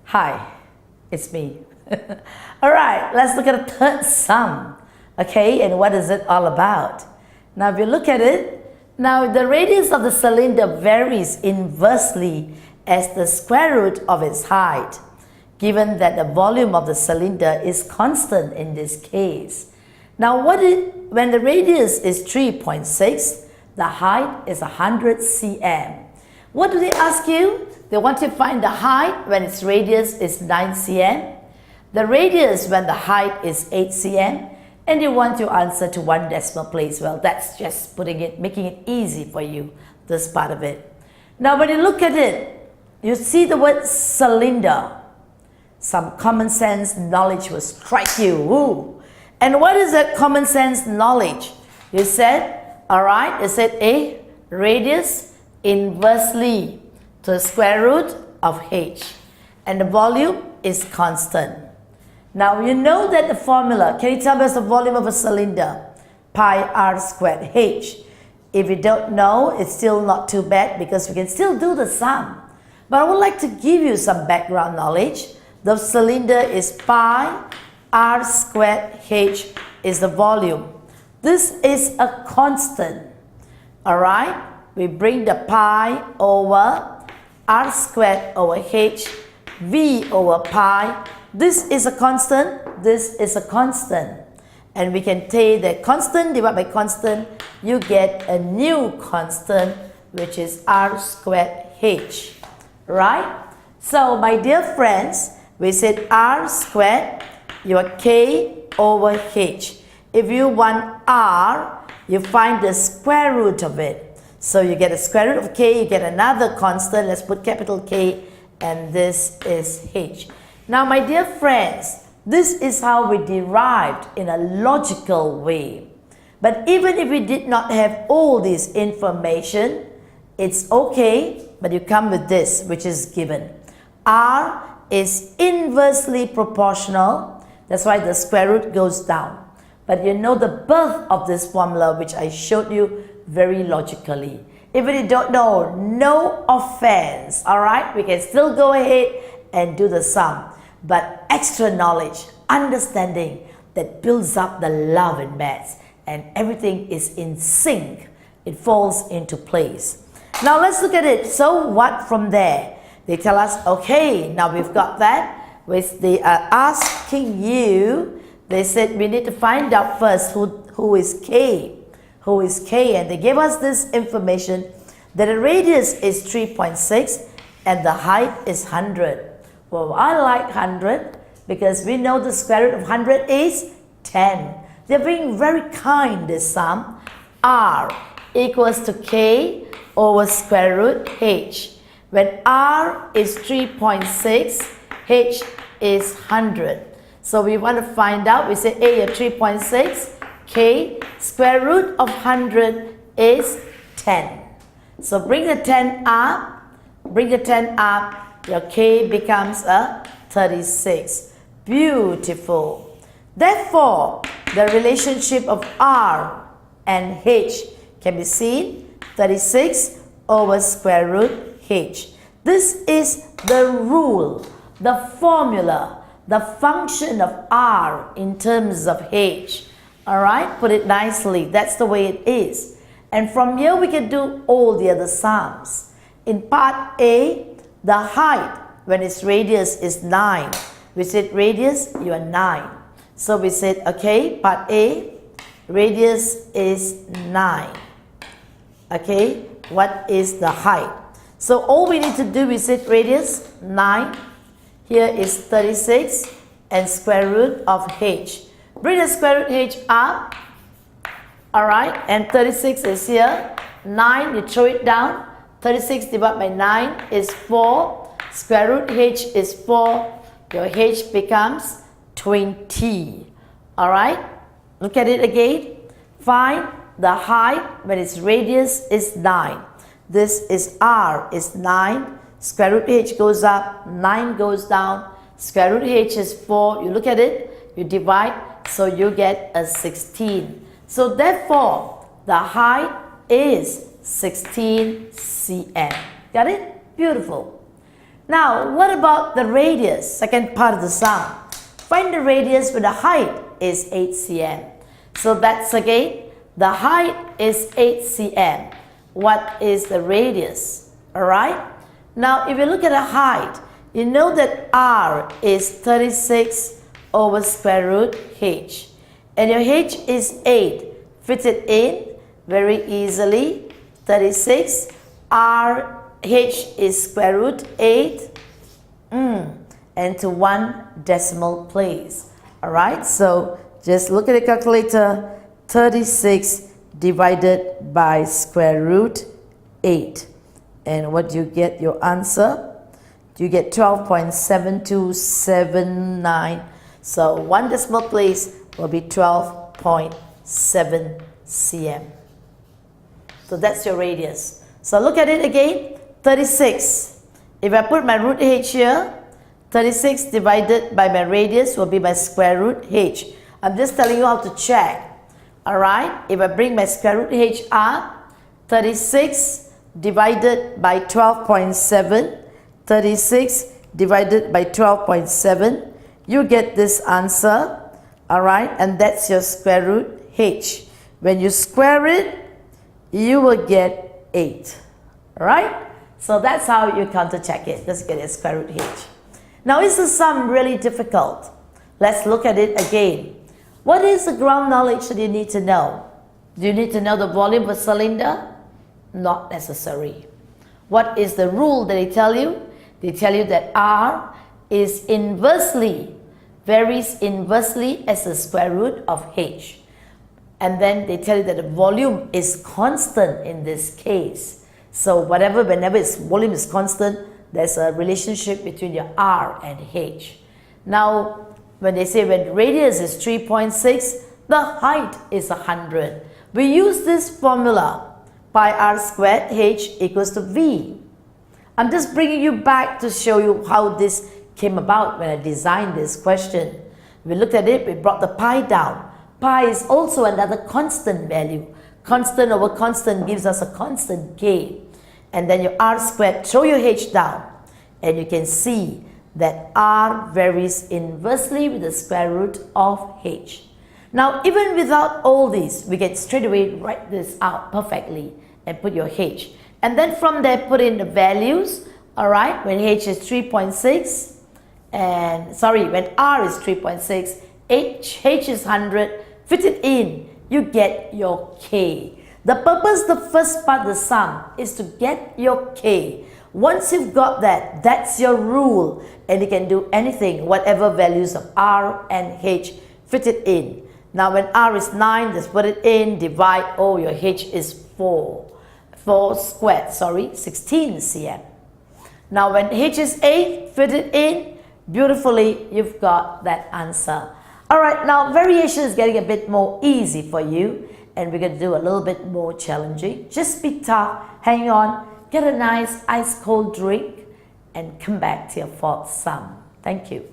Hi, it's me. All right, let's look at the third sum. Okay, and what is it all about? Now, if you look at it, now the radius of the cylinder varies inversely as the square root of its height, given that the volume of the cylinder is constant in this case. Now, when the radius is 3.6, the height is 100 cm. What do they ask you? They want to find the height when its radius is 9 cm, the radius when the height is 8 cm, and you want to answer to one decimal place. Well, that's just making it easy for you, this part of it. Now, when you look at it, you see the word cylinder. Some common sense knowledge will strike you. Ooh. And what is that common sense knowledge? You said, all right, you said a radius inversely to the square root of h, and the volume is constant. Now you know that the formula, can you tell me what's the volume of a cylinder? Pi r squared h. If you don't know, it's still not too bad because we can still do the sum. But I would like to give you some background knowledge. The cylinder is pi r squared h is the volume. This is a constant. Alright? We bring the pi over r squared over h, v over pi. This is a constant, this is a constant. And we can take the constant divided by constant, you get a new constant, which is r squared h. Right? So, my dear friends, we said r squared, your k over h. If you want r, you find the square root of it. So you get a square root of k, you get another constant, let's put capital K, and this is h. Now, my dear friends, this is how we derived in a logical way. But even if we did not have all this information, it's okay, but you come with this, which is given. R is inversely proportional, that's why the square root goes down. But you know the birth of this formula, which I showed you very logically. If you don't know, no offense, alright? We can still go ahead and do the sum. But extra knowledge, understanding that builds up the love in maths, and everything is in sync. It falls into place. Now let's look at it. So what from there? They tell us, okay, now we've got that. They are asking you, they said we need to find out first who is K. Who is K, and they gave us this information that the radius is 3.6 and the height is 100. Well, I like 100 because we know the square root of 100 is 10. They're being very kind, this sum. R equals to K over square root h. When R is 3.6, h is 100. So we want to find out, we say A at 3.6, K, square root of 100 is 10. So bring the 10 up, your K becomes a 36. Beautiful. Therefore, the relationship of R and H can be seen 36 over square root H. This is the rule, the formula, the function of R in terms of H. Alright, put it nicely. That's the way it is. And from here we can do all the other sums. In part A, the height when its radius is 9. We said radius, you are 9. So we said, okay, part A, radius is 9. Okay, what is the height? So all we need to do, we said radius, 9. Here is 36 and square root of h. Bring the square root h up, alright, and 36 is here, 9, you throw it down, 36 divided by 9 is 4, square root h is 4, your h becomes 20, alright, look at it again, find the height when its radius is 9, this is r is 9, square root h goes up, 9 goes down, square root h is 4, you look at it, you divide, so you get a 16. So therefore, the height is 16 cm. Got it? Beautiful. Now, what about the radius? Second part of the sum. Find the radius when the height is 8 cm. So that's again, the height is 8 cm. What is the radius? Alright? Now, if you look at the height, you know that r is 36 over square root h. And your h is 8. Fit it in very easily. 36 r h is square root 8 and to 1 decimal place. Alright, so just look at the calculator. 36 divided by square root 8. And what do you get your answer? You get 12.7279. So 1 decimal place will be 12.7 cm. So that's your radius. So look at it again. 36. If I put my root h here, 36 divided by my radius will be my square root h. I'm just telling you how to check. Alright, if I bring my square root h up, 36 divided by 12.7, 36 divided by 12.7, you get this answer. Alright, and that's your square root h. When you square it, you will get 8. Alright? So that's how you counter check it. Just get a square root h. Now, is the sum really difficult? Let's look at it again. What is the ground knowledge that you need to know? Do you need to know the volume of a cylinder? Not necessary. What is the rule that they tell you? They tell you that r is varies inversely as the square root of h. And then they tell you that the volume is constant in this case. So whenever volume is constant, there's a relationship between your r and h. Now, when they say when radius is 3.6, the height is 100. We use this formula, pi r squared h equals to v. I'm just bringing you back to show you how this came about when I designed this question. We looked at it, we brought the pi down. Pi is also another constant value. Constant over constant gives us a constant k. And then your r squared, throw your h down. And you can see that r varies inversely with the square root of h. Now, even without all these, we can straight away write this out perfectly and put your h. And then from there, put in the values. Alright, when h is 3.6, when r is 3.6, h is 100, fit it in, you get your k. The purpose, the first part of the sum, is to get your k. Once you've got that, that's your rule, and you can do anything, whatever values of r and h, fit it in. Now when r is 9, just put it in, divide, your h is 4 squared, 16 cm. Now when h is 8, fit it in, beautifully, you've got that answer. Alright, now variation is getting a bit more easy for you, and we're going to do a little bit more challenging. Just be tough, hang on, get a nice ice cold drink, and come back to your fourth sum. Thank you.